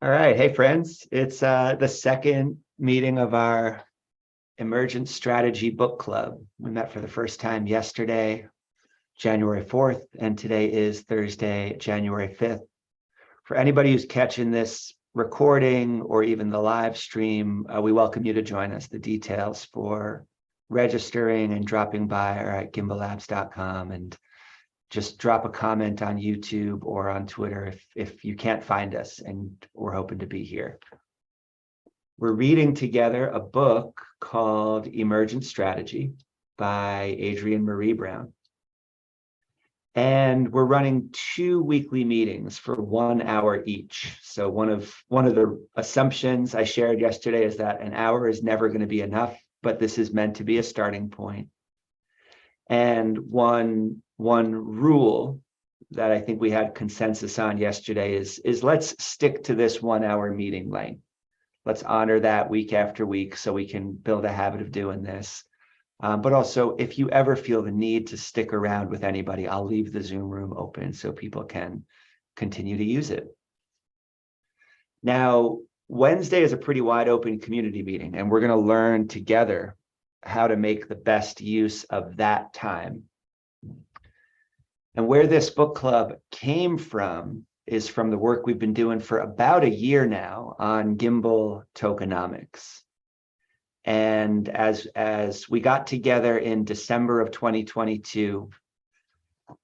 All right. Hey, friends. It's the second meeting of our Emergent Strategy Book Club. We met for the first time yesterday, January 4th, and today is Thursday, January 5th. For anybody who's catching this recording or even the live stream, we welcome you to join us. The details for registering and dropping by are at gimballabs.com, and just drop a comment on YouTube or on Twitter if you can't find us, and we're hoping to be here. We're reading together a book called Emergent Strategy by Adrienne Maree Brown. And we're running 2 weekly meetings for 1 hour each. So one of the assumptions I shared yesterday is that an hour is never going to be enough, but this is meant to be a starting point. And one rule that I think we had consensus on yesterday is let's stick to this 1 hour meeting length. Let's honor that week after week so we can build a habit of doing this. But also, if you ever feel the need to stick around with anybody, I'll leave the Zoom room open so people can continue to use it. Now, Wednesday is a pretty wide open community meeting, and we're going to learn together how to make the best use of that time. And where this book club came from is from the work we've been doing for about a year now on gimbal tokenomics. And as we got together in December of 2022,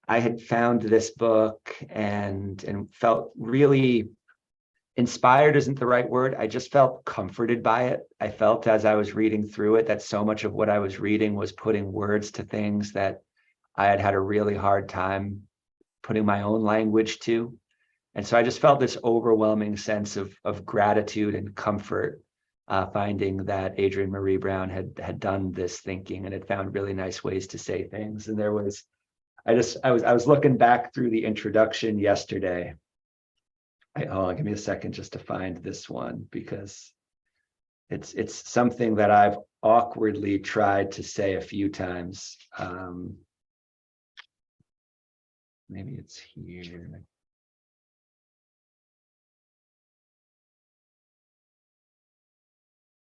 I had found this book and felt really inspired isn't the right word. I just felt comforted by it. I felt as I was reading through it that so much of what I was reading was putting words to things that I had had a really hard time putting my own language to. And so I just felt this overwhelming sense of gratitude and comfort, finding that Adrienne Maree Brown had done this thinking and had found really nice ways to say things. And I was looking back through the introduction yesterday. Hold on, give me a second just to find this one, because it's something that I've awkwardly tried to say a few times. Maybe it's here.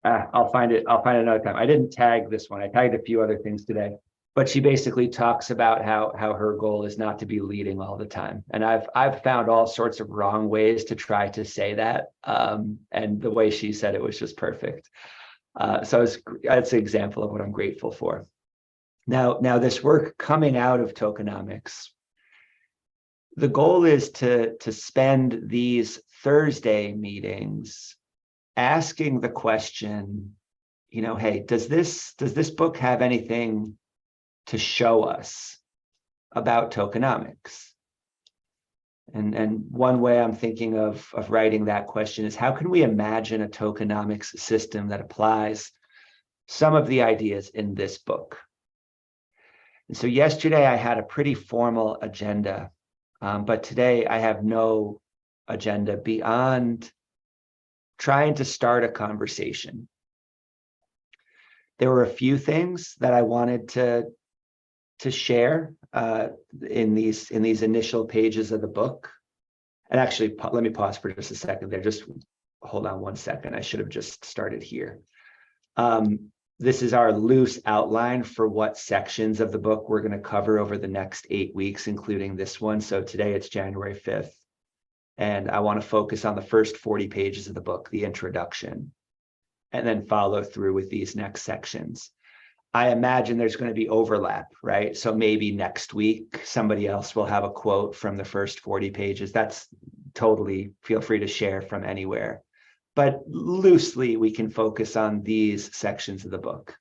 I'll find it another time. I didn't tag this one. I tagged a few other things today. But she basically talks about how her goal is not to be leading all the time. And I've found all sorts of wrong ways to try to say that. And the way she said it was just perfect. So that's an example of what I'm grateful for. Now this work coming out of tokenomics, the goal is to spend these Thursday meetings asking the question, hey, does this book have anything to show us about tokenomics? And one way I'm thinking of writing that question is, how can we imagine a tokenomics system that applies some of the ideas in this book? And so yesterday I had a pretty formal agenda, but today I have no agenda beyond trying to start a conversation. There were a few things that I wanted to share in these initial pages of the book. And actually, let me pause for just a second there. Just hold on 1 second. I should have just started here. This is our loose outline for what sections of the book we're going to cover over the next 8 weeks, including this one. So today it's January 5th. And I want to focus on the first 40 pages of the book, the introduction, and then follow through with these next sections. I imagine there's going to be overlap, right? So maybe next week, somebody else will have a quote from the first 40 pages. That's totally, feel free to share from anywhere. But loosely, we can focus on these sections of the book.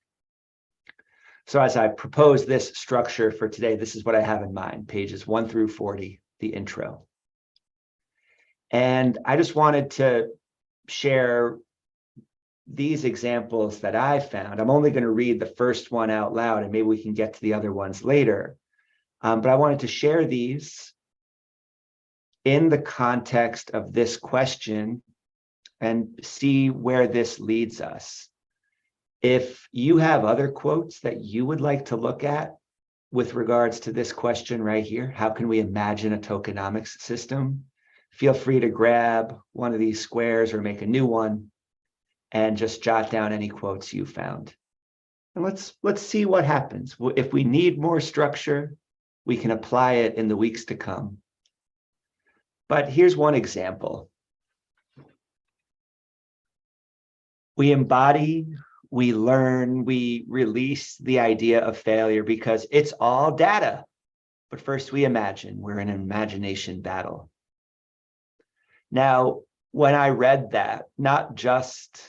So as I propose this structure for today, this is what I have in mind, pages 1 through 40, the intro. And I just wanted to share these examples that I found. I'm only going to read the first one out loud, and maybe we can get to the other ones later. But I wanted to share these in the context of this question and see where this leads us. If you have other quotes that you would like to look at with regards to this question right here, how can we imagine a tokenomics system? feel free to grab one of these squares or make a new one and just jot down any quotes you found. And let's see what happens. If we need more structure, we can apply it in the weeks to come. But here's one example. We embody, we learn, we release the idea of failure because it's all data. But first we imagine. We're in an imagination battle. Now, when I read that, not just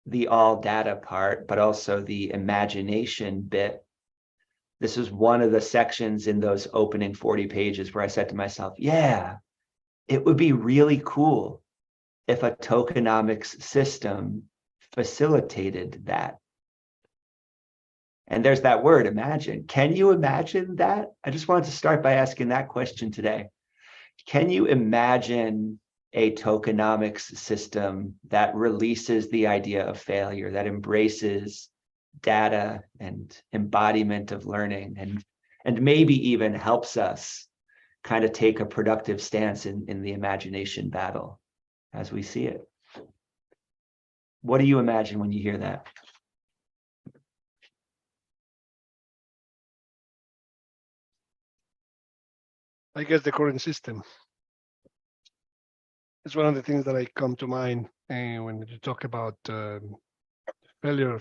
the all data part, but also the imagination bit, this is one of the sections in those opening 40 pages where I said to myself, yeah, it would be really cool if a tokenomics system facilitated that. And there's that word, imagine. Can you imagine that? I just wanted to start by asking that question today. Can you imagine a tokenomics system that releases the idea of failure, that embraces data and embodiment of learning, and maybe even helps us kind of take a productive stance in the imagination battle as we see it? What do you imagine when you hear that? I guess the current system. It's one of the things that I come to mind when you talk about failure.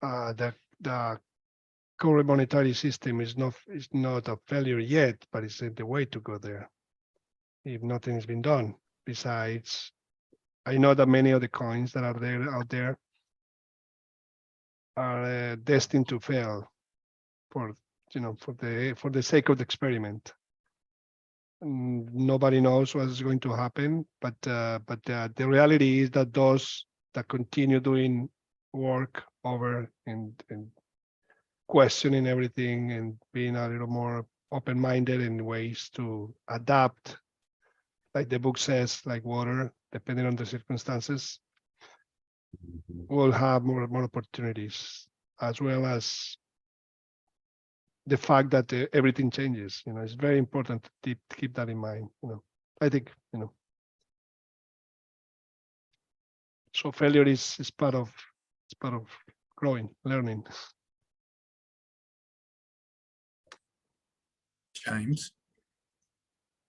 The current monetary system is not a failure yet, but it's the way to go there. If nothing has been done, besides, I know that many of the coins that are out there are destined to fail for the sake of the experiment. Nobody knows what is going to happen, but the reality is that those that continue doing work over and questioning everything and being a little more open-minded in ways to adapt, like the book says, like water, depending on the circumstances, will have more opportunities, as well as the fact that everything changes. It's very important to keep that in mind. I think, so failure is part of growing, learning. James,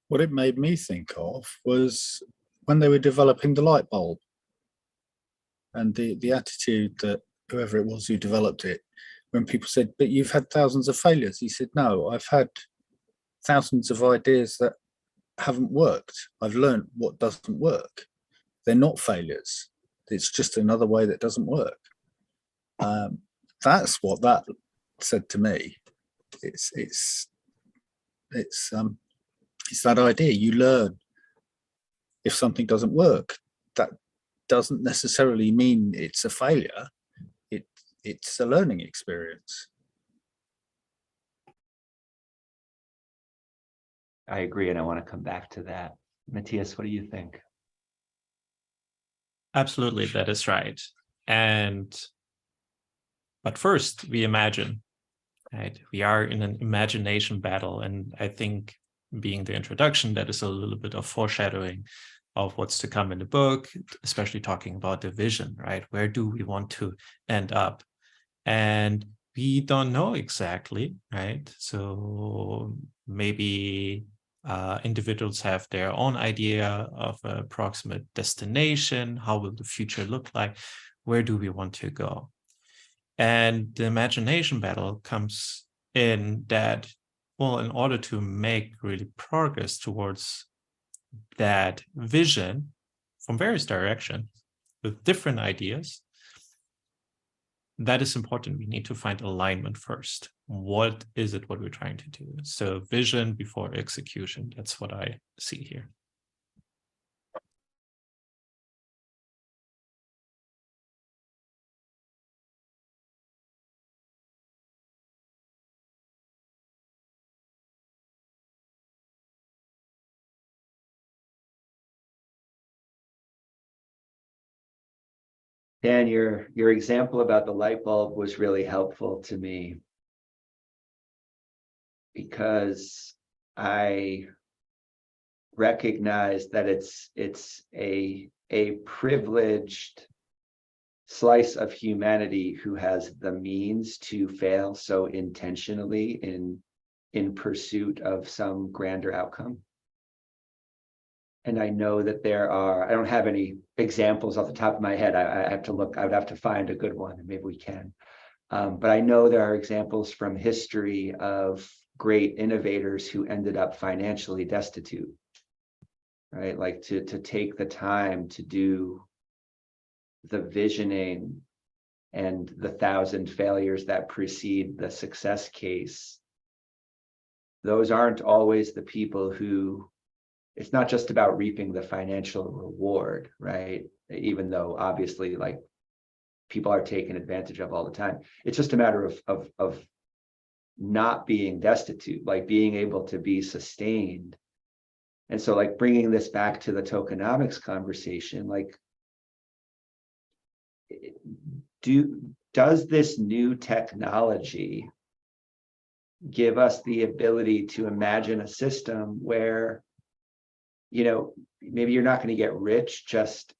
what it made me think of was when they were developing the light bulb, and the attitude that whoever it was who developed it, when people said, but you've had thousands of failures, he said, no, I've had thousands of ideas that haven't worked. I've learned what doesn't work. They're not failures. It's just another way that doesn't work. That's what that said to me. It's that idea. You learn if something doesn't work. That doesn't necessarily mean it's a failure. It's a learning experience. I agree, and I want to come back to that. Matthias, what do you think? Absolutely, that is right. But first, we imagine, right? We are in an imagination battle, and I think being the introduction, that is a little bit of foreshadowing of what's to come in the book, especially talking about the vision, right? Where do we want to end up? And we don't know exactly, right? So maybe individuals have their own idea of an approximate destination. How will the future look like? Where do we want to go? And the imagination battle comes in that, well, in order to make really progress towards that vision from various directions with different ideas, that is important. We need to find alignment first. What is it what we're trying to do? So vision before execution. That's what I see here. Dan, your example about the light bulb was really helpful to me, because I recognize that it's a privileged slice of humanity who has the means to fail so intentionally in pursuit of some grander outcome. And I know that there are, I don't have any examples off the top of my head. I have to look, I would have to find a good one, and maybe we can. But I know there are examples from history of great innovators who ended up financially destitute, right? Like to take the time to do the visioning and the 1,000 failures that precede the success case. Those aren't always the people who, it's not just about reaping the financial reward, right? Even though obviously like people are taken advantage of all the time. It's just a matter of not being destitute, like being able to be sustained. And so like bringing this back to the tokenomics conversation, like does this new technology give us the ability to imagine a system where, you know, maybe you're not going to get rich just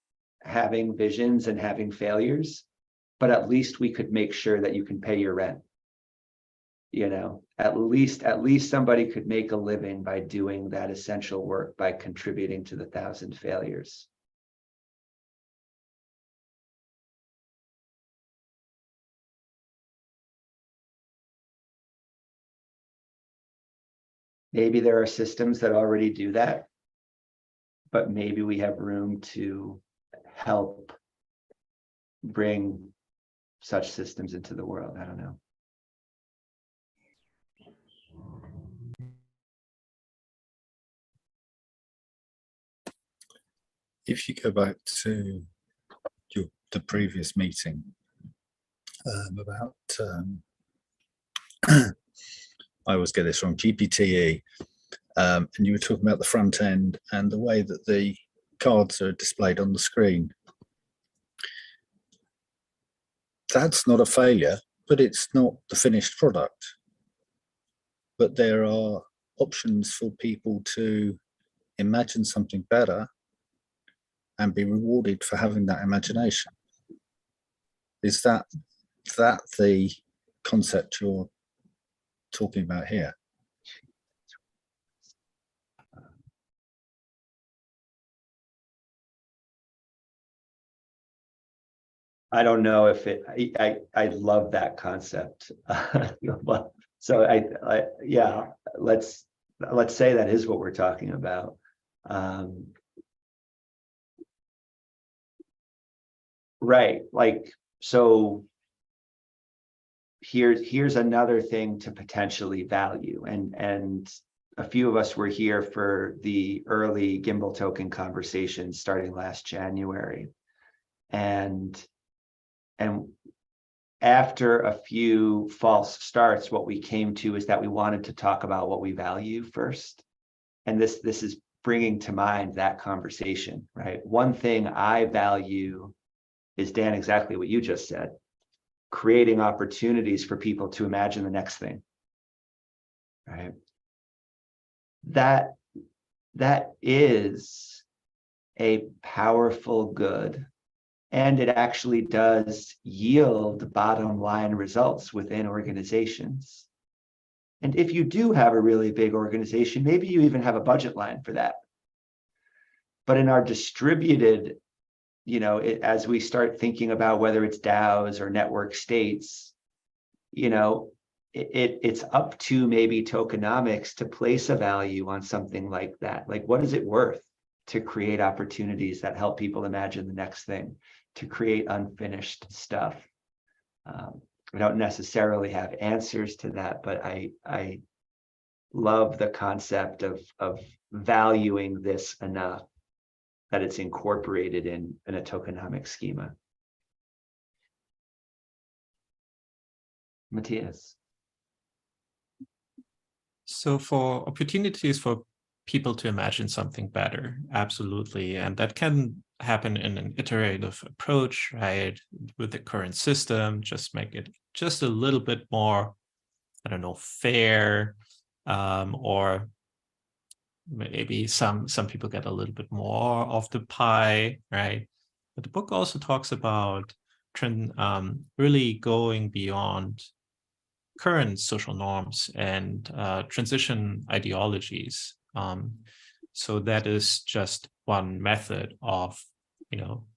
having visions and having failures, but at least we could make sure that you can pay your rent. You know, at least somebody could make a living by doing that essential work, by contributing to the 1,000 failures. Maybe there are systems that already do that, but maybe we have room to help bring such systems into the world. I don't know. If you go back to the previous meeting about I always get this wrong, GPTE, and you were talking about the front end and the way that the cards are displayed on the screen. That's not a failure, but it's not the finished product. But there are options for people to imagine something better and be rewarded for having that imagination. Is that the concept you're talking about here? I don't know if it, I love that concept. So yeah, let's say that is what we're talking about. Right, like, so here's another thing to potentially value, and a few of us were here for the early Gimbal token conversations starting last January, and after a few false starts, what we came to is that we wanted to talk about what we value first, and this is bringing to mind that conversation, right? One thing I value is, Dan, exactly what you just said, creating opportunities for people to imagine the next thing, right? That is a powerful good, and it actually does yield bottom line results within organizations. And if you do have a really big organization, maybe you even have a budget line for that. But in our distributed, you know, as we start thinking about whether it's DAOs or network states, you know, it's up to maybe tokenomics to place a value on something like that. Like, what is it worth to create opportunities that help people imagine the next thing, to create unfinished stuff? I don't necessarily have answers to that, but I love the concept of valuing this enough that it's incorporated in a tokenomic schema. Matthias. So for opportunities for people to imagine something better, absolutely. And that can happen in an iterative approach, right? With the current system, just make it just a little bit more, I don't know, fair, or maybe some people get a little bit more of the pie, right? But the book also talks about really going beyond current social norms and transition ideologies. So that is just one method of,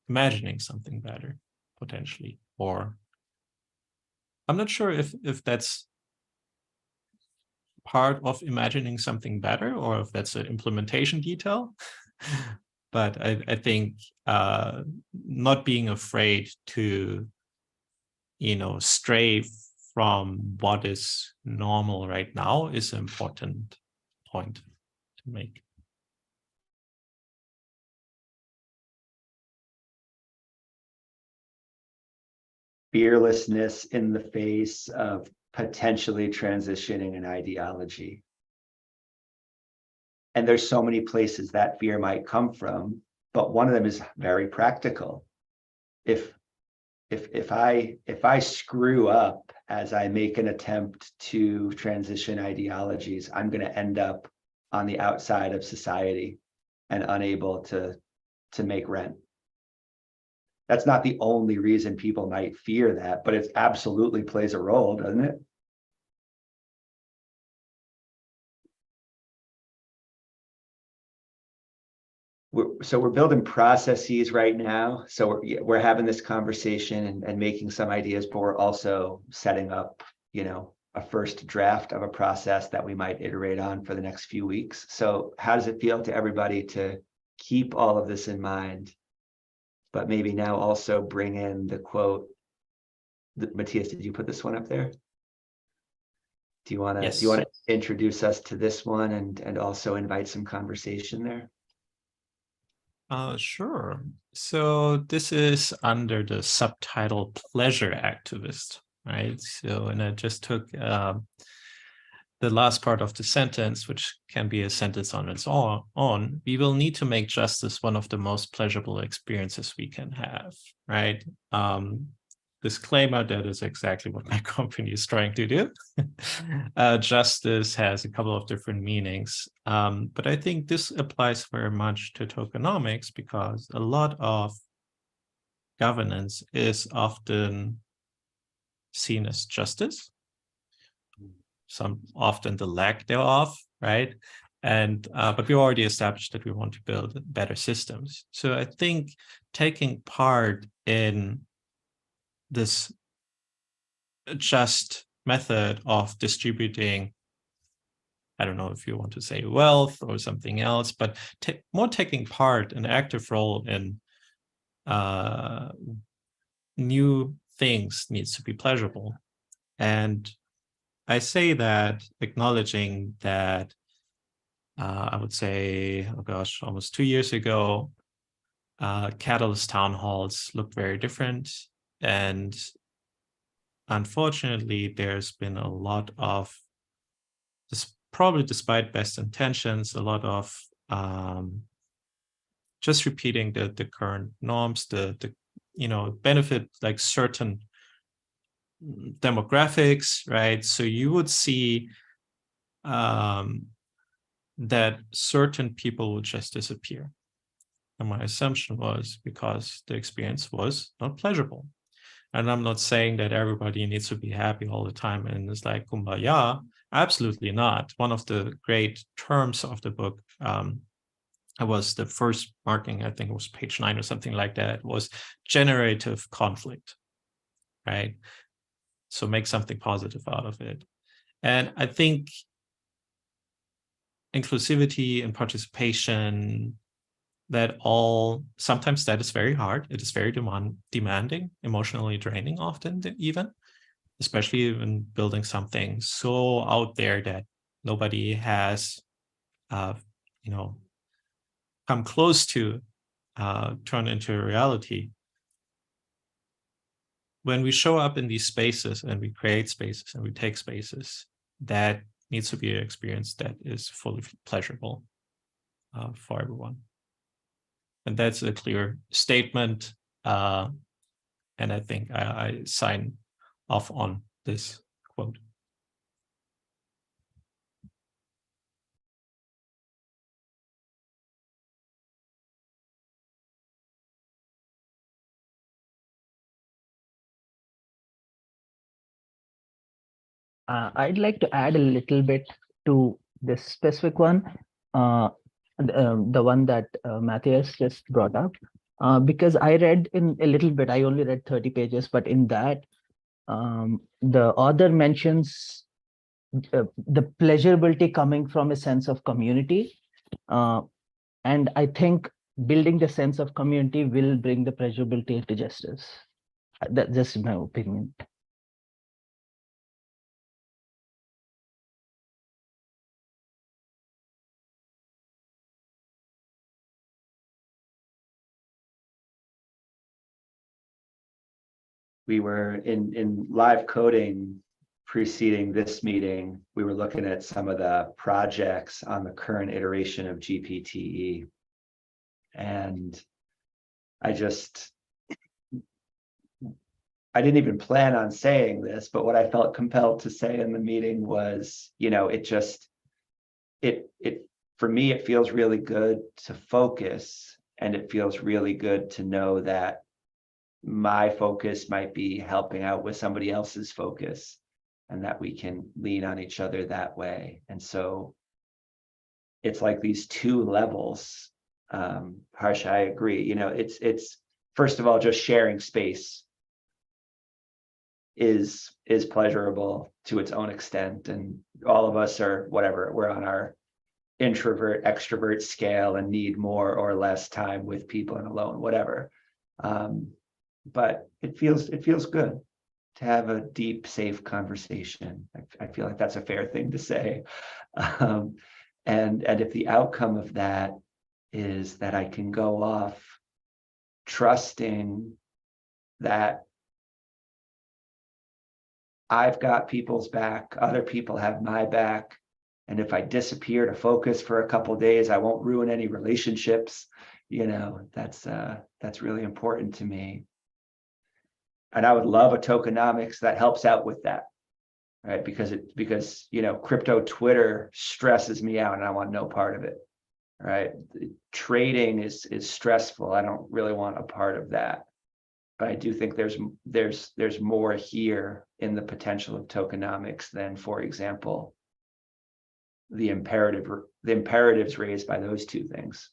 imagining something better, potentially. Or I'm not sure if that's part of imagining something better or if that's an implementation detail. But I think not being afraid to, stray from what is normal right now is an important point to make. Fearlessness in the face of potentially transitioning an ideology. And there's so many places that fear might come from, but one of them is very practical. If I screw up as I make an attempt to transition ideologies, I'm going to end up on the outside of society and unable to make rent. That's not the only reason people might fear that, but it absolutely plays a role, doesn't it? We're building processes right now. So we're having this conversation and making some ideas, but we're also setting up, a first draft of a process that we might iterate on for the next few weeks. So how does it feel to everybody to keep all of this in mind, but maybe now also bring in the quote? Matthias, did you put this one up there? Do you want to introduce us to this one and also invite some conversation there? Sure. So this is under the subtitle Pleasure Activist, right? So, and I just took the last part of the sentence, which can be a sentence on its own. We will need to make justice one of the most pleasurable experiences we can have, right? Disclaimer, that is exactly what my company is trying to do. Justice has a couple of different meanings, but I think this applies very much to tokenomics because a lot of governance is often seen as justice, some often the lack thereof, right? And but we already established that we want to build better systems. So I think taking part in this just method of distributing, I don't know if you want to say wealth or something else, but more taking part, an active role in new things needs to be pleasurable. And I say that acknowledging that I would say, oh gosh, almost 2 years ago, Catalyst town halls looked very different. And unfortunately, there's been a lot of, probably despite best intentions, a lot of just repeating the current norms, the benefit like certain demographics, right? So you would see that certain people would just disappear. And my assumption was because the experience was not pleasurable. And I'm not saying that everybody needs to be happy all the time and it's like kumbaya. Absolutely not. One of the great terms of the book, was the first marking, I think it was page 9 or something like that, was generative conflict, right? So make something positive out of it. And I think inclusivity and participation, sometimes that is very hard. It is very demanding, emotionally draining often even, especially when building something so out there that nobody has, come close to turn into a reality. When we show up in these spaces and we create spaces and we take spaces, that needs to be an experience that is fully pleasurable for everyone. And that's a clear statement. And I think I sign off on this quote. I'd like to add a little bit to this specific one, the one that Matthias just brought up, because I read in a little bit, I only read 30 pages, but in that, the author mentions the pleasurability coming from a sense of community. And I think building the sense of community will bring the pleasurability to justice. That's just my opinion. We were in live coding preceding this meeting. We were looking at some of the projects on the current iteration of GPTE. And I didn't even plan on saying this, but what I felt compelled to say in the meeting was, for me, it feels really good to focus, and it feels really good to know that my focus might be helping out with somebody else's focus, and that we can lean on each other that way. And so it's like these two levels. Harsh, I agree. It's first of all, just sharing space is pleasurable to its own extent, and all of us are whatever, we're on our introvert extrovert scale and need more or less time with people and alone, whatever. But it feels good to have a deep, safe conversation. I feel like that's a fair thing to say. And if the outcome of that is that I can go off trusting that I've got people's back, other people have my back, and if I disappear to focus for a couple of days, I won't ruin any relationships. That's really important to me. And I would love a tokenomics that helps out with that, right? Because crypto Twitter stresses me out and I want no part of it, right? Trading is stressful. I don't really want a part of that. But I do think there's more here in the potential of tokenomics than, for example, the imperatives raised by those two things.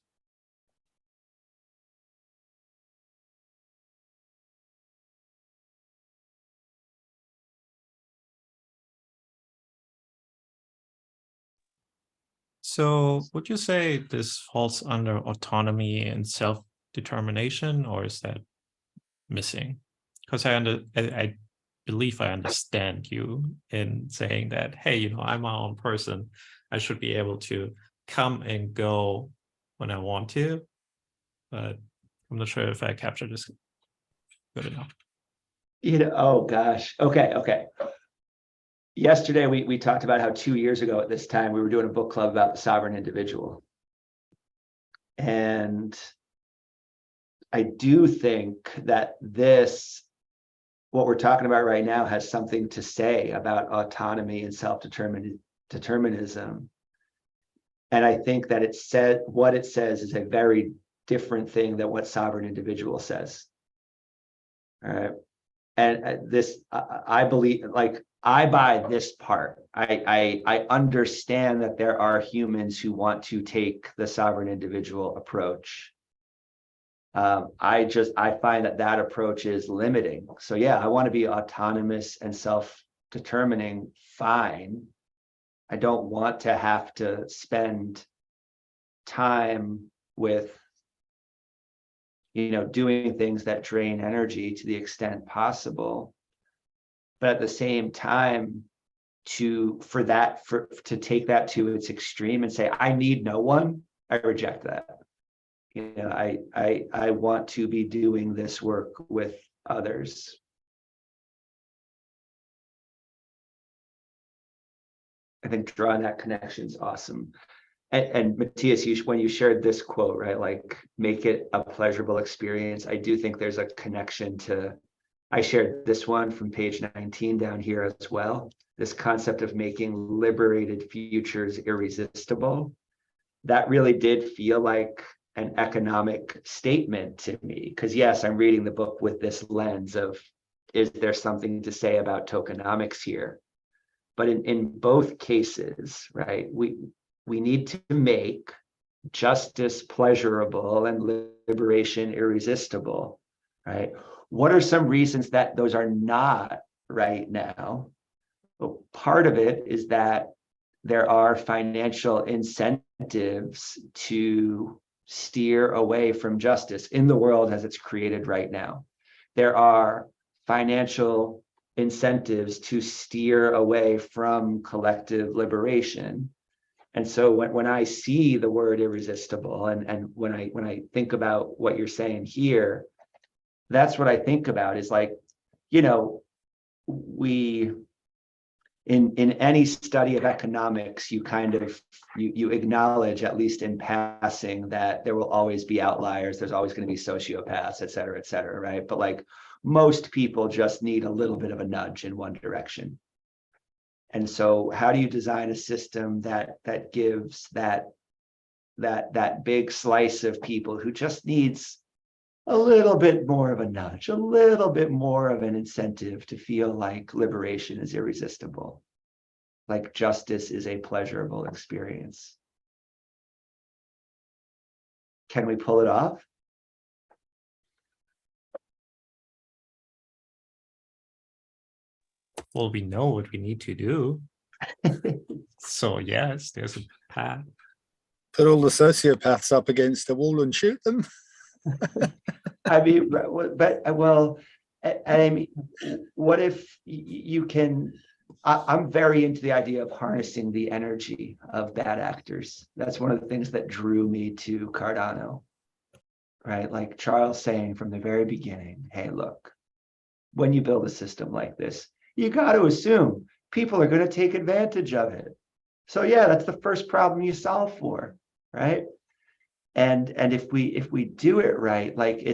So would you say this falls under autonomy and self-determination, or is that missing? Because I believe I understand you in saying that, hey, I'm my own person. I should be able to come and go when I want to, but I'm not sure if I captured this good enough. Oh gosh. Okay. Yesterday, we talked about how 2 years ago at this time, we were doing a book club about the sovereign individual. And I do think that what we're talking about right now has something to say about autonomy and self-determinism. And I think that what it says is a very different thing than what sovereign individual says. All right. And I believe, I buy this part. I understand that there are humans who want to take the sovereign individual approach. I find that approach is limiting. So yeah, I want to be autonomous and self-determining, fine. I don't want to have to spend time with doing things that drain energy to the extent possible. But at the same time, to take that to its extreme and say, I need no one, I reject that. I want to be doing this work with others. I think drawing that connection is awesome. And Matthias, when you shared this quote, right, make it a pleasurable experience, I do think there's a connection to, I shared this one from page 19 down here as well, this concept of making liberated futures irresistible. That really did feel like an economic statement to me, because yes, I'm reading the book with this lens of, is there something to say about tokenomics here? But in both cases, right, we need to make justice pleasurable and liberation irresistible, right? What are some reasons that those are not right now? Well, part of it is that there are financial incentives to steer away from justice in the world as it's created right now. There are financial incentives to steer away from collective liberation. And so when I see the word irresistible, and when I think about what you're saying here, that's what I think about is like, you know, we in any study of economics, you kind of you acknowledge, at least in passing, that there will always be outliers. There's always going to be sociopaths, et cetera, right? But like most people just need a little bit of a nudge in one direction. And so how do you design a system that gives that big slice of people who just needs a little bit more of a nudge, a little bit more of an incentive to feel like liberation is irresistible, like justice is a pleasurable experience? Can we pull it off? Well, we know what we need to do. So yes, there's a path. Put all the sociopaths up against the wall and shoot them. I mean, but well, I mean, what if you can? I'm very into the idea of harnessing the energy of bad actors. That's one of the things that drew me to Cardano, right? Like Charles saying from the very beginning, hey, look, when you build a system like this, you got to assume people are going to take advantage of it. So yeah, that's the first problem you solve for, right? And if we do it right, like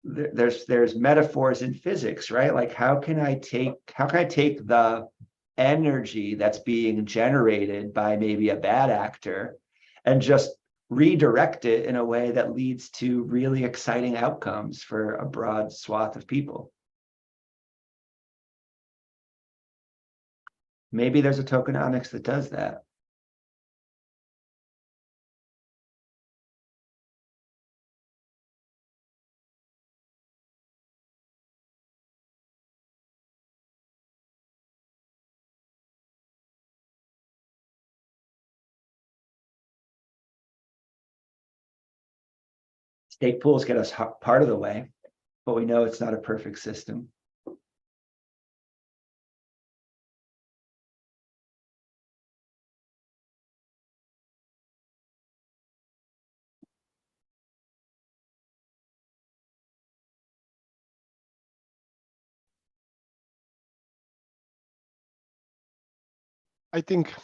there's metaphors in physics, right? Like how can I take the energy that's being generated by maybe a bad actor and just redirect it in a way that leads to really exciting outcomes for a broad swath of people? Maybe there's a tokenomics that does that. State pools get us part of the way, but we know it's not a perfect system. I think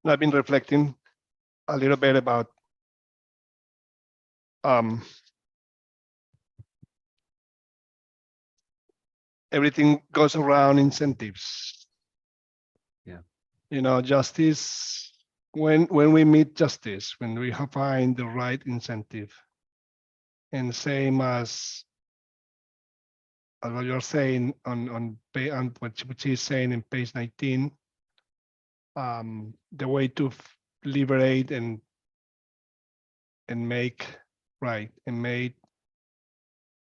I've been reflecting a little bit about everything goes around incentives. Yeah. You know, justice, when we meet justice, when we find the right incentive, and same as what you're saying on what she's saying in page 19, the way to liberate and make right and make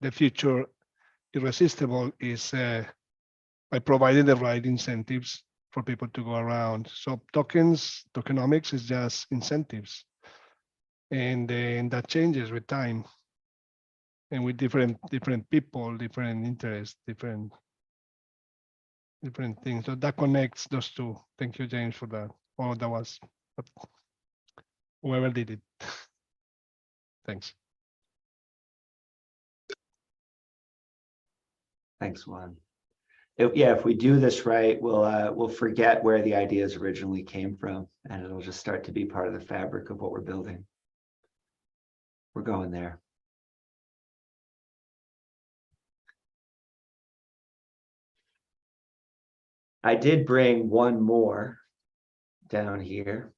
the future irresistible is by providing the right incentives for people to go around. So tokenomics is just incentives, and that changes with time and with different people, different interests, different things. So that connects those two. Thank you, James, for that. Oh, that was whoever did it. Thanks. Thanks, Juan. If we do this right, we'll forget where the ideas originally came from, and it'll just start to be part of the fabric of what we're building. We're going there. I did bring one more down here.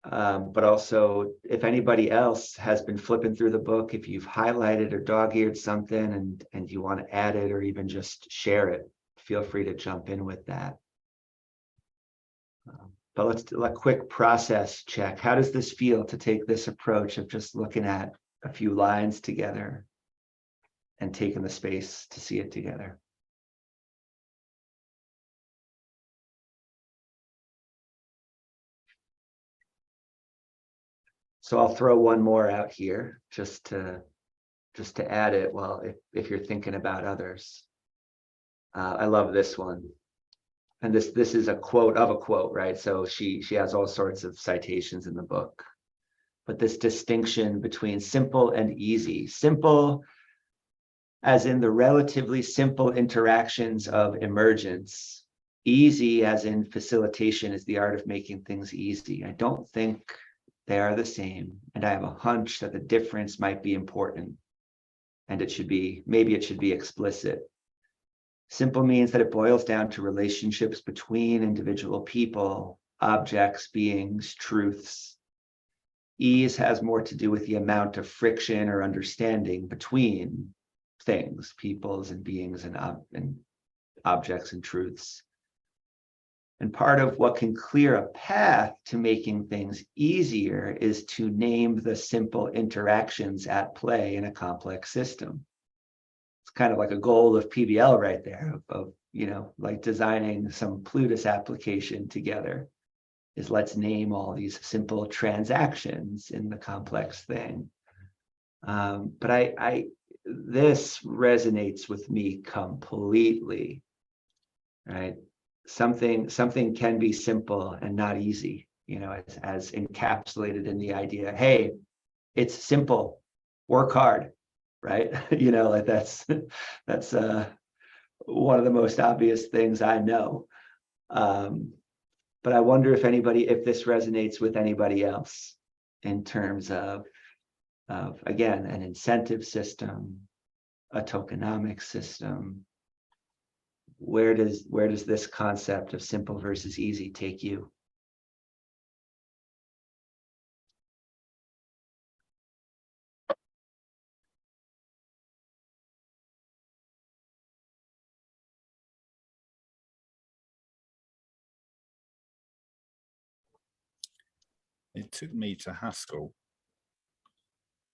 But also, if anybody else has been flipping through the book, if you've highlighted or dog-eared something and you want to add it or even just share it, feel free to jump in with that. But let's do a quick process check. How does this feel to take this approach of just looking at a few lines together and taking the space to see it together? So I'll throw one more out here just to add it. Well, if you're thinking about others, I love this one. And this is a quote of a quote, right? So she has all sorts of citations in the book. But this distinction between simple and easy. Simple as in the relatively simple interactions of emergence. Easy as in facilitation is the art of making things easy. I don't think they are the same. And I have a hunch that the difference might be important. And maybe it should be explicit. Simple means that it boils down to relationships between individual people, objects, beings, truths. Ease has more to do with the amount of friction or understanding between things, peoples and beings and objects and truths. And part of what can clear a path to making things easier is to name the simple interactions at play in a complex system. It's kind of like a goal of PBL right there, of like designing some Plutus application together, is let's name all these simple transactions in the complex thing. But this resonates with me completely, right? Something can be simple and not easy, as encapsulated in the idea, hey, it's simple, work hard, right? Like that's one of the most obvious things I know. But I wonder if this resonates with anybody else in terms of again, an incentive system, a tokenomic system. Where does this concept of simple versus easy take you? It took me to Haskell.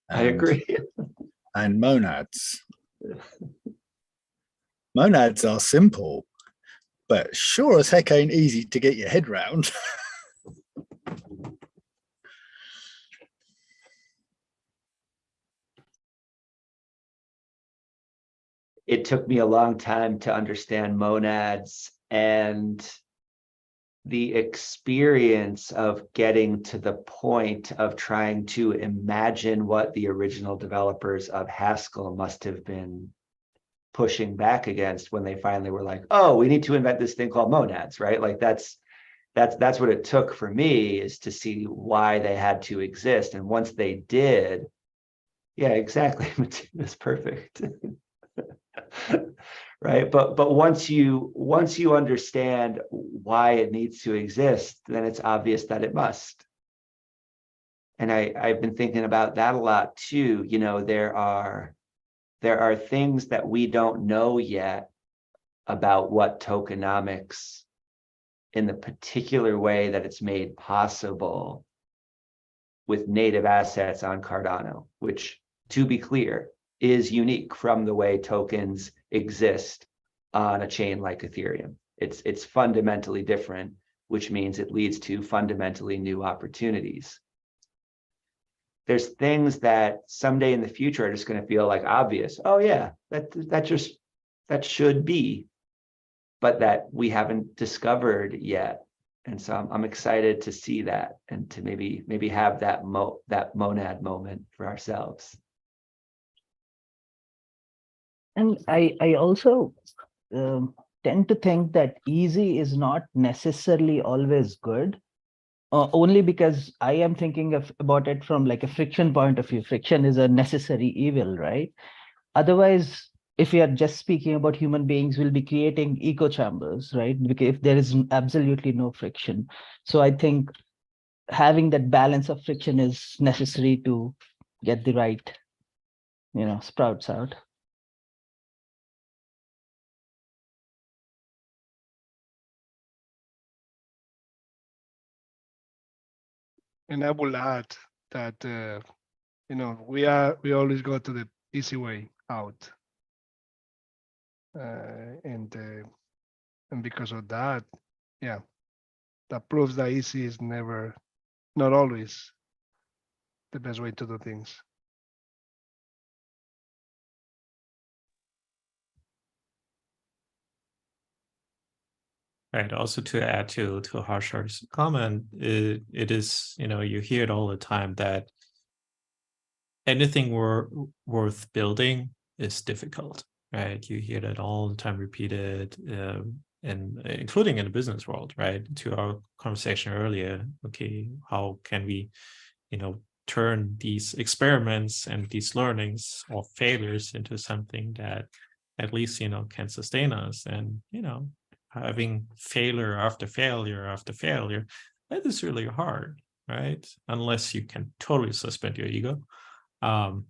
I agree. And monads. Monads are simple, but sure as heck ain't easy to get your head round. It took me a long time to understand monads, and the experience of getting to the point of trying to imagine what the original developers of Haskell must have been pushing back against when they finally were like, oh, we need to invent this thing called monads, right? Like that's what it took for me, is to see why they had to exist. And once they did, yeah, exactly. That's perfect. Right. But once you understand why it needs to exist, then it's obvious that it must. And I've been thinking about that a lot too. There are things that we don't know yet about what tokenomics, in the particular way that it's made possible with native assets on Cardano, which, to be clear, is unique from the way tokens exist on a chain like Ethereum. It's fundamentally different, which means it leads to fundamentally new opportunities. There's things that someday in the future are just going to feel like obvious. Oh yeah, that should be, but that we haven't discovered yet. And so I'm excited to see that, and to maybe have that monad moment for ourselves. And I also tend to think that easy is not necessarily always good, only because I am thinking about it from like a friction point of view. Friction is a necessary evil, right? Otherwise, if we are just speaking about human beings, we'll be creating echo chambers, right? Because if there is absolutely no friction. So I think having that balance of friction is necessary to get the right, sprouts out. And I will add that we always go to the easy way out, and because of that, yeah, that proves that easy is not always the best way to do things. Right. Also, to add to Harshar's comment, it is, you hear it all the time that anything worth building is difficult, right? You hear that all the time repeated, and including in the business world, right? To our conversation earlier, okay, how can we, turn these experiments and these learnings or failures into something that at least, can sustain us? And, having failure after failure after failure, that is really hard, right? Unless you can totally suspend your ego. But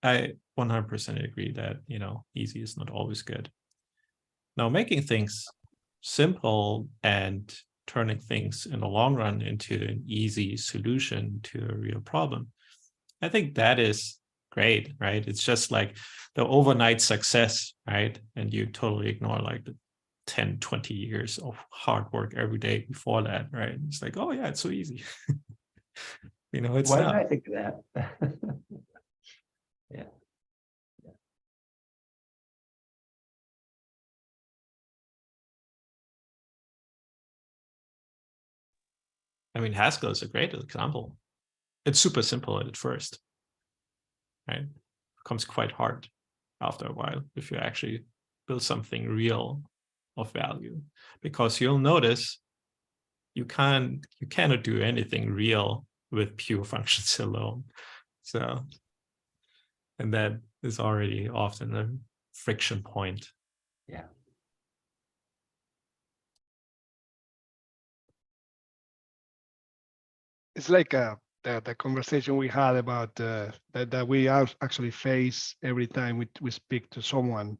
I 100% agree that, easy is not always good. Now, making things simple and turning things in the long run into an easy solution to a real problem, I think that is great, right? It's just like the overnight success, right? And you totally ignore like the 10, 20 years of hard work every day before that, right? It's like, oh yeah, it's so easy. It's Why not. did I think of that? Yeah. I mean, Haskell is a great example. It's super simple at first, right? It becomes quite hard after a while if you actually build something real of value, because you'll notice you cannot do anything real with pure functions alone. So, and that is already often a friction point. Yeah. It's like the conversation we had about that we actually face every time we speak to someone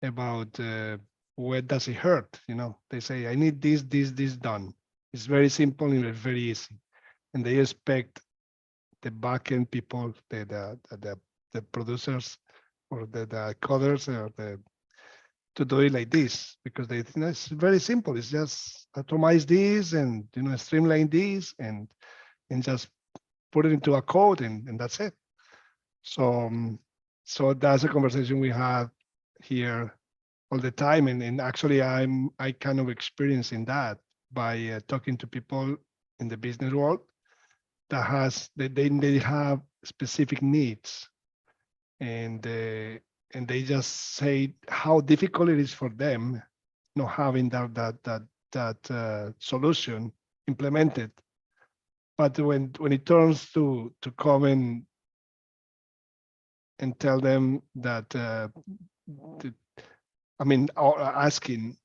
about where does it hurt. They say, I need this done. It's very simple and it's very easy, and they expect the backend people, the producers or the coders or to do it like this, because they think it's very simple. It's just atomize this and streamline this and just put it into a code and that's it. So so that's a conversation we have here all the time, and actually I kind of experiencing that by talking to people in the business world that they have specific needs, and they just say how difficult it is for them not having that solution implemented. But when it turns to come and tell them that asking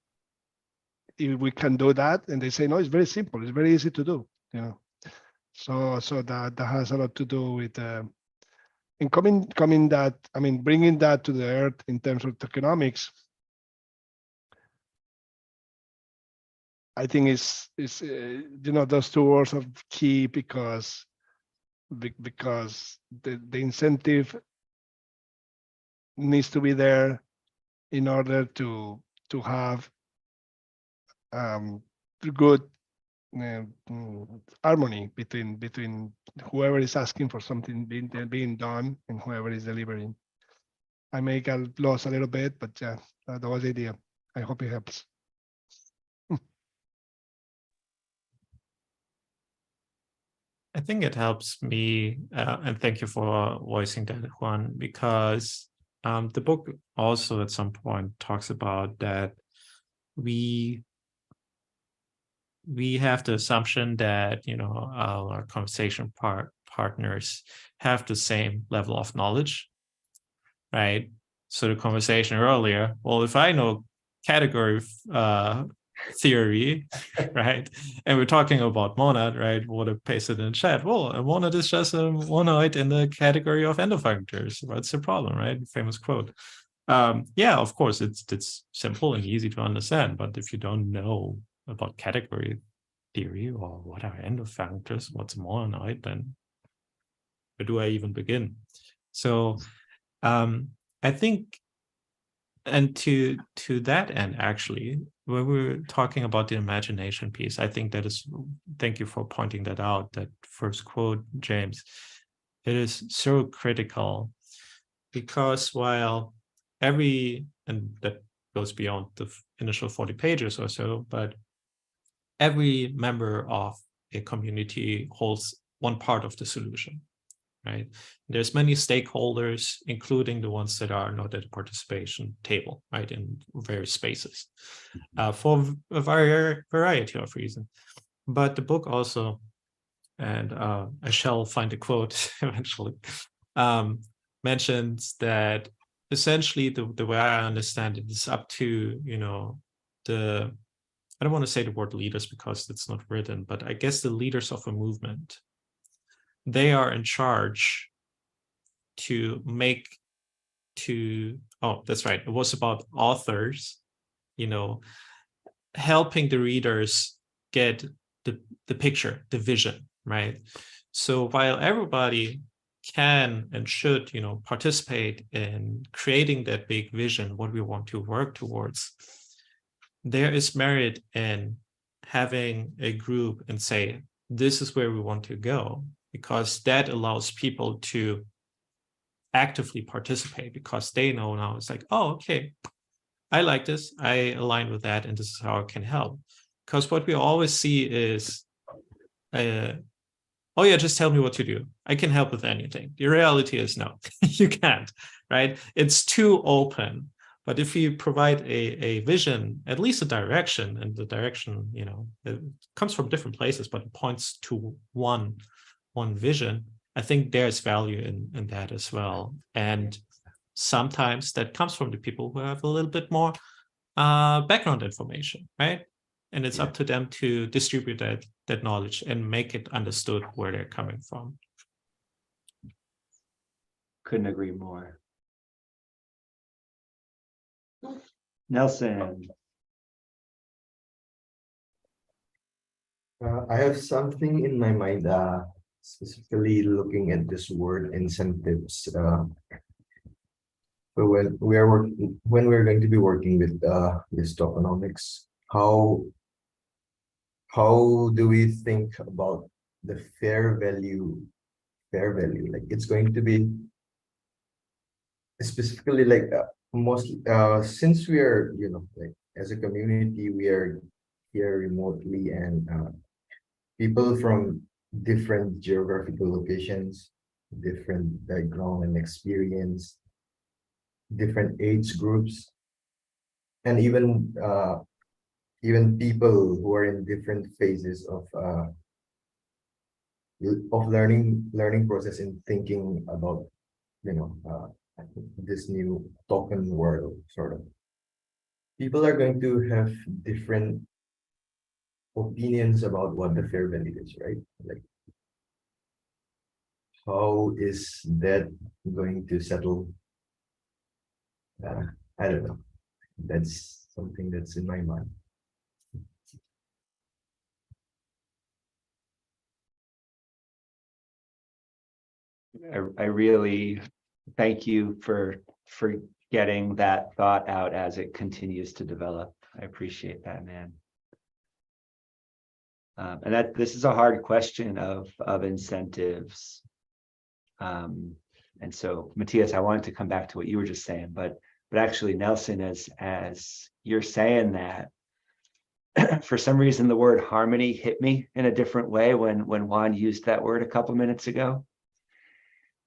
if we can do that, and they say no, it's very simple, it's very easy to do. So that has a lot to do with and coming that, bringing that to the earth in terms of tokenomics. I think is those two words are key, because the incentive needs to be there in order to have good harmony between whoever is asking for something being done and whoever is delivering. I may get lost a little bit, but yeah, that was the idea. I hope it helps. I think it helps me, and thank you for voicing that, Juan, because the book also at some point talks about that we have the assumption that our conversation partners have the same level of knowledge, right? So the conversation earlier, well, if I know category theory, right, and we're talking about monad, right, what I pasted in chat, well, a monad is just a monoid in the category of endofunctors. What's the problem, right? Famous quote. Yeah, of course, it's simple and easy to understand, but if you don't know about category theory or what are end effectors, what's a monoid, then where do I even begin? So I think, and to that end, actually, when we're talking about the imagination piece, I think that is, thank you for pointing that out, that first quote, James, it is so critical, because while and that goes beyond the initial 40 pages or so, but every member of a community holds one part of the solution, right? There's many stakeholders, including the ones that are not at the participation table, right, in various spaces, for a variety of reasons. But the book also, and I shall find a quote eventually, mentions that essentially the way I understand it is up to, I don't want to say the word leaders because it's not written, but I guess the leaders of a movement, they are in charge oh, that's right. It was about authors, helping the readers get the picture, the vision, right? So while everybody can and should, participate in creating that big vision, what we want to work towards, there is merit in having a group and say, this is where we want to go, because that allows people to actively participate, because they know now it's like, oh, okay, I like this, I align with that, and this is how I can help. Because what we always see is, oh yeah, just tell me what to do. I can help with anything. The reality is no, you can't, right? It's too open. But if you provide a vision, at least a direction, and the direction, it comes from different places, but it points to one vision, I think there's value in that as well. And sometimes that comes from the people who have a little bit more background information, right? And it's up to them to distribute that knowledge and make it understood where they're coming from. Couldn't agree more. Nelson. I have something in my mind, specifically looking at this word incentives. But when we're going to be working with this tokenomics, how do we think about the fair value? Like, it's going to be specifically like mostly since we are, like, as a community, we are here remotely, and people from different geographical locations, different background and experience, different age groups, and even people who are in different phases of learning process in thinking about this new token world, sort of. People are going to have different opinions about what the fair value is, right? Like, how is that going to settle? I don't know. That's something that's in my mind. I really thank you for getting that thought out as it continues to develop. I appreciate that, man. And that this is a hard question of incentives. And so, Matthias, I wanted to come back to what you were just saying, but actually, Nelson, as you're saying that, for some reason, the word harmony hit me in a different way when Juan used that word a couple minutes ago.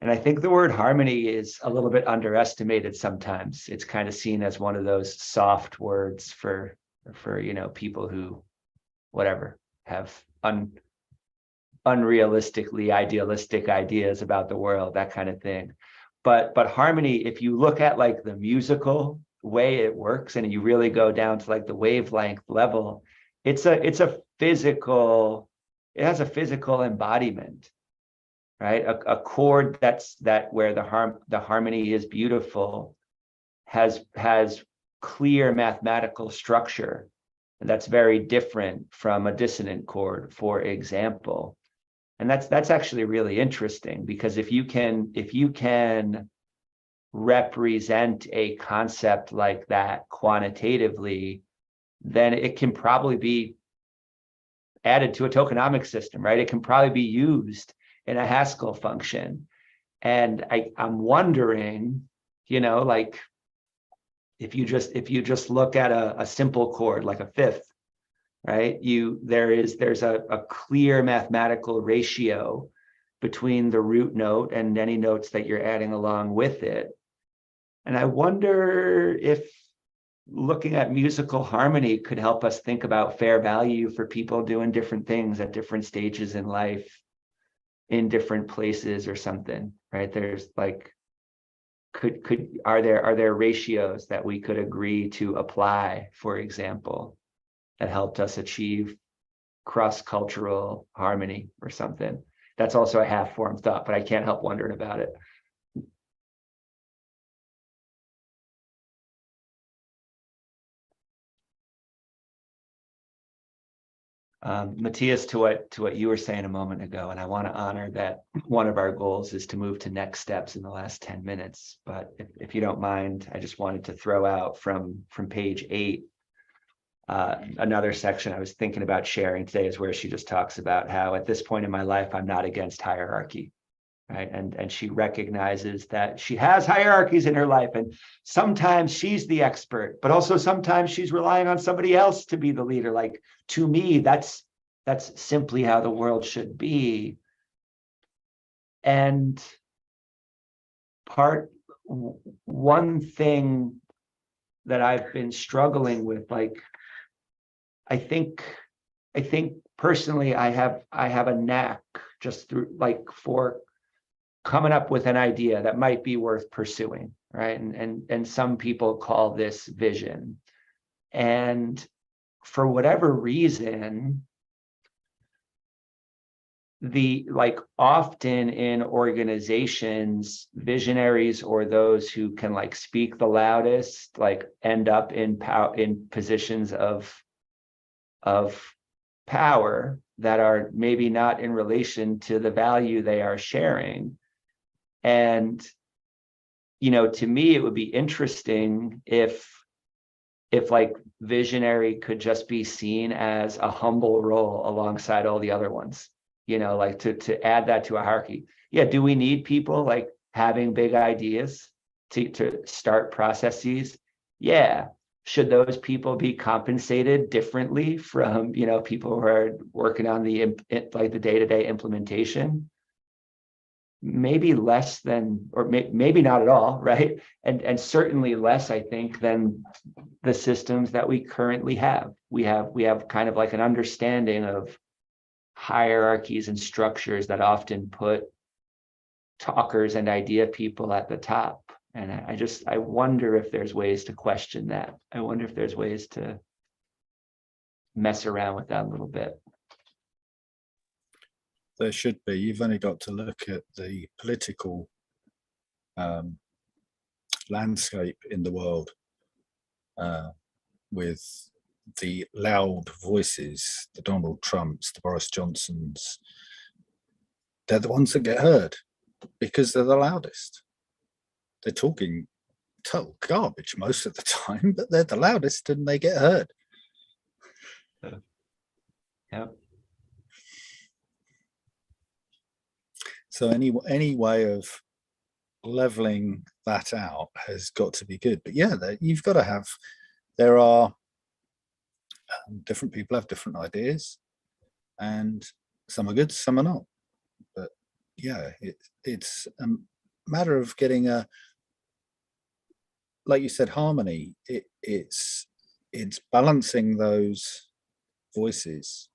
And I think the word harmony is a little bit underestimated sometimes. It's kind of seen as one of those soft words for people who, whatever, have unrealistically idealistic ideas about the world, that kind of thing. But harmony, if you look at like the musical way it works, and you really go down to like the wavelength level, it has a physical embodiment, right? A chord that where the harmony is beautiful has clear mathematical structure, And that's very different from a dissonant chord, for example. And that's actually really interesting, because if you can represent a concept like that quantitatively, then it can probably be added to a tokenomic system, right? It can probably be used in a Haskell function. And I'm wondering, like, if you just look at a simple chord like a fifth, right? There's a clear mathematical ratio between the root note and any notes that you're adding along with it. And I wonder if looking at musical harmony could help us think about fair value for people doing different things at different stages in life, in different places or something, right? There's like, are there ratios that we could agree to apply, for example, that helped us achieve cross-cultural harmony or something? That's also a half-formed thought, but I can't help wondering about it. Matthias, to what you were saying a moment ago, and I want to honor that one of our goals is to move to next steps in the last 10 minutes. But if you don't mind, I just wanted to throw out from page 8, another section I was thinking about sharing today is where she just talks about how at this point in my life, I'm not against hierarchy. Right. And she recognizes that she has hierarchies in her life, and sometimes she's the expert, but also sometimes she's relying on somebody else to be the leader. Like, to me, that's simply how the world should be. And one thing that I've been struggling with, like, I think personally, I have a knack just through, like, for coming up with an idea that might be worth pursuing, right? And some people call this vision. And for whatever reason, often in organizations, visionaries or those who can like speak the loudest, like end up in positions of power that are maybe not in relation to the value they are sharing. And, to me, it would be interesting if like visionary could just be seen as a humble role alongside all the other ones, like to add that to a hierarchy. Yeah. Do we need people like having big ideas to start processes? Yeah. Should those people be compensated differently from, people who are working on the day-to-day implementation? Maybe less than, or maybe not at all, right? And certainly less, I think, than the systems that we currently have. We have kind of like an understanding of hierarchies and structures that often put talkers and idea people at the top. And I wonder if there's ways to question that. I wonder if there's ways to mess around with that a little bit. There should be. You've only got to look at the political landscape in the world with the loud voices, the Donald Trumps, the Boris Johnsons. They're the ones that get heard because they're the loudest. They're talking total garbage most of the time, but they're the loudest and they get heard. Yep. So any way of leveling that out has got to be good. But yeah, you've got to have, there are different people have different ideas, and some are good, some are not. But yeah, it's a matter of getting a, like you said, harmony. It's balancing those voices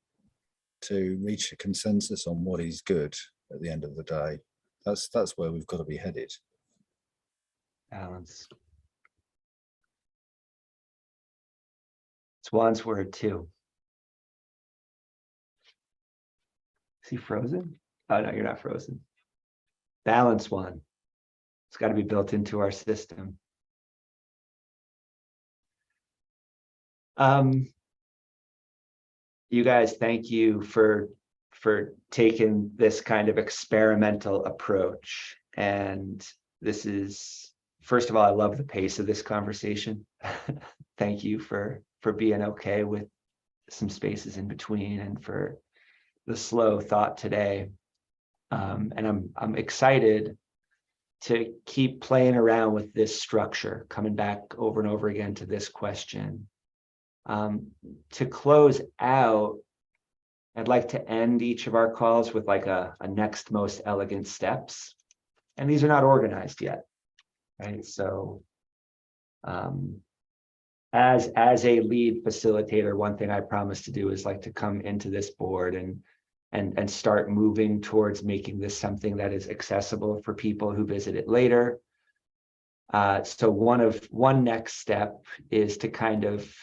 to reach a consensus on what is good at the end of the day. That's where we've got to be headed. Balance. It's Juan's word too. Is he frozen? Oh no, you're not frozen. Balance, Juan. It's got to be built into our system. you guys, thank you for taking this kind of experimental approach. And this is, first of all, I love the pace of this conversation. Thank you for being okay with some spaces in between and for the slow thought today. And I'm excited to keep playing around with this structure, coming back over and over again to this question. To close out, I'd like to end each of our calls with like a next most elegant steps. And these are not organized yet, right? So as a lead facilitator, one thing I promise to do is like to come into this board and start moving towards making this something that is accessible for people who visit it later. So one next step is to kind of,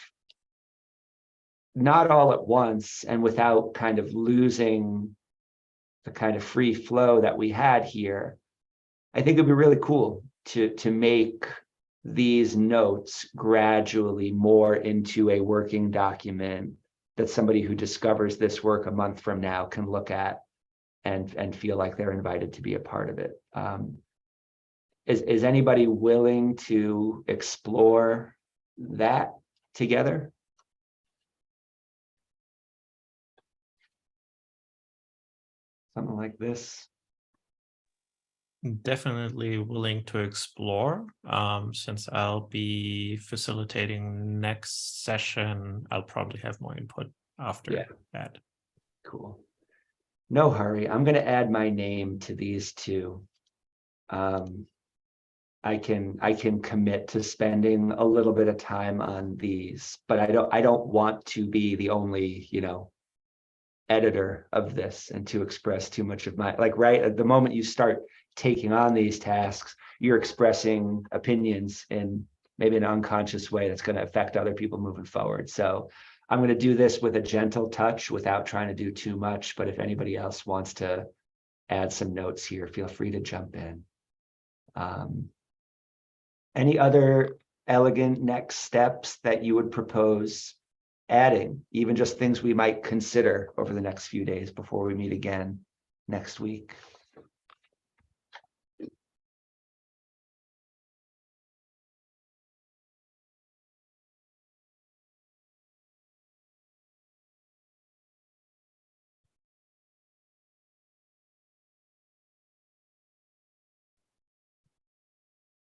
not all at once and without kind of losing the kind of free flow that we had here, I think it'd be really cool to make these notes gradually more into a working document that somebody who discovers this work a month from now can look at and feel like they're invited to be a part of it. Is anybody willing to explore that together? Something like this. Definitely willing to explore. Since I'll be facilitating next session, I'll probably have more input after that. Cool. No hurry. I'm going to add my name to these two. I can commit to spending a little bit of time on these, but I don't want to be the only, editor of this and to express too much of my, like, right at the moment you start taking on these tasks, you're expressing opinions in maybe an unconscious way that's going to affect other people moving forward. So I'm going to do this with a gentle touch without trying to do too much. But if anybody else wants to add some notes here, feel free to jump in. Any other elegant next steps that you would propose adding, even just things we might consider over the next few days before we meet again next week?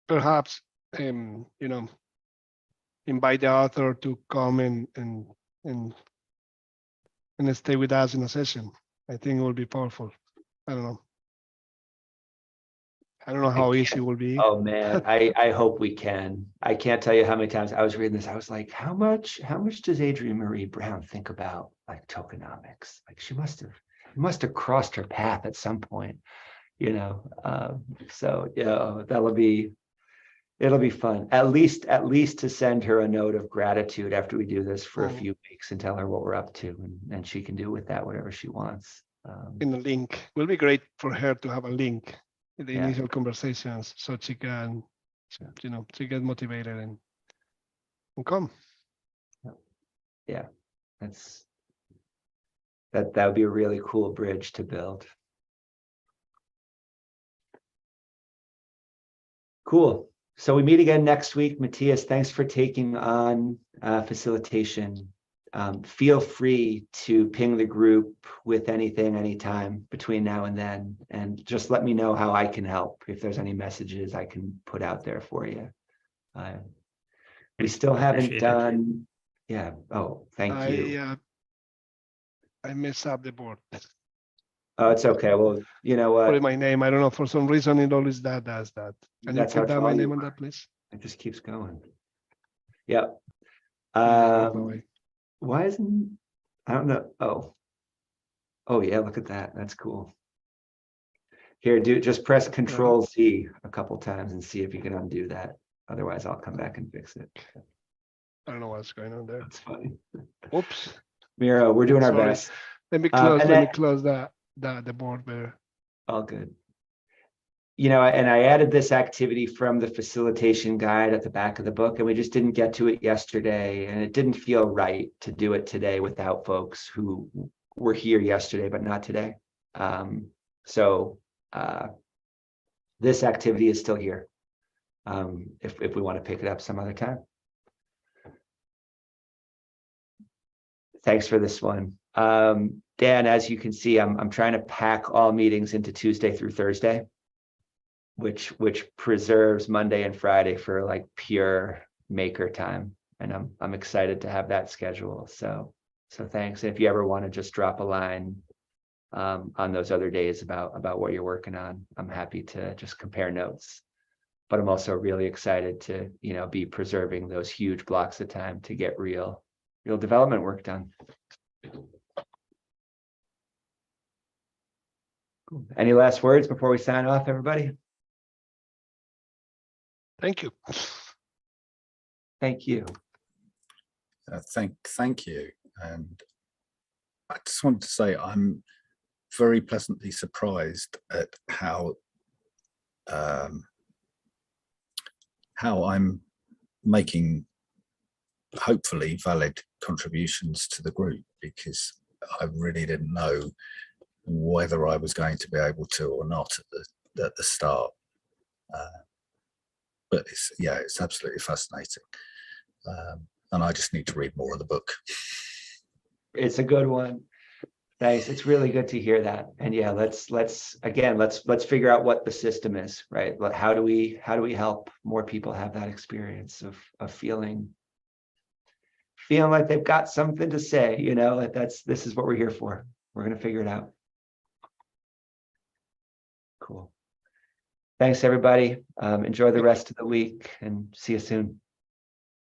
Perhaps, invite the author to come and stay with us in a session. I think it will be powerful. I don't know how easy it will be. Oh man, I hope we can. I can't tell you how many times I was reading this. I was like, how much does Adrienne Marie Brown think about like tokenomics? Like she must have crossed her path at some point, So it'll be fun. At least to send her a note of gratitude after we do this for a few weeks and tell her what we're up to, and she can do with that whatever she wants. In the link, will be great for her to have a link in the initial conversations, so she can, she get motivated and come. Yeah, that would be a really cool bridge to build. Cool. So we meet again next week. Matthias, thanks for taking on facilitation. Feel free to ping the group with anything, anytime between now and then, and just let me know how I can help. If there's any messages I can put out there for you. We still haven't done. Yeah. Oh, thank you. I messed up the board. Oh, it's okay. Well, you know what? Put my name. I don't know. For some reason, it always does that. Can you put down my name on that, please? It just keeps going. Yep. Why isn't, I don't know. Oh yeah, look at that. That's cool. Here, just press Control Z a couple times and see if you can undo that. Otherwise, I'll come back and fix it. I don't know what's going on there. That's funny. Oops. Miro, we're doing our best. Let me close the board there. All good. you know, and I added this activity from the facilitation guide at the back of the book, and we just didn't get to it yesterday, and it didn't feel right to do it today without folks who were here yesterday, but not today. So this activity is still here. If we want to pick it up some other time. Thanks for this one. Dan, as you can see, I'm trying to pack all meetings into Tuesday through Thursday, which preserves Monday and Friday for like pure maker time. And I'm excited to have that schedule. So thanks. If you ever want to just drop a line on those other days about what you're working on, I'm happy to just compare notes. But I'm also really excited to, you know, be preserving those huge blocks of time to get real development work done. Cool. Any last words before we sign off, everybody? Thank you. Thank you. Thank you. And I just wanted to say I'm very pleasantly surprised at how I'm making hopefully valid contributions to the group, because I really didn't know whether I was going to be able to or not at the start. But it's absolutely fascinating. And I just need to read more of the book. It's a good one. Thanks. It's really good to hear that. And yeah, let's figure out what the system is, right? How do we help more people have that experience of feeling like they've got something to say, you know, like this is what we're here for. We're going to figure it out. Cool. Thanks, everybody. Enjoy the rest of the week and see you soon.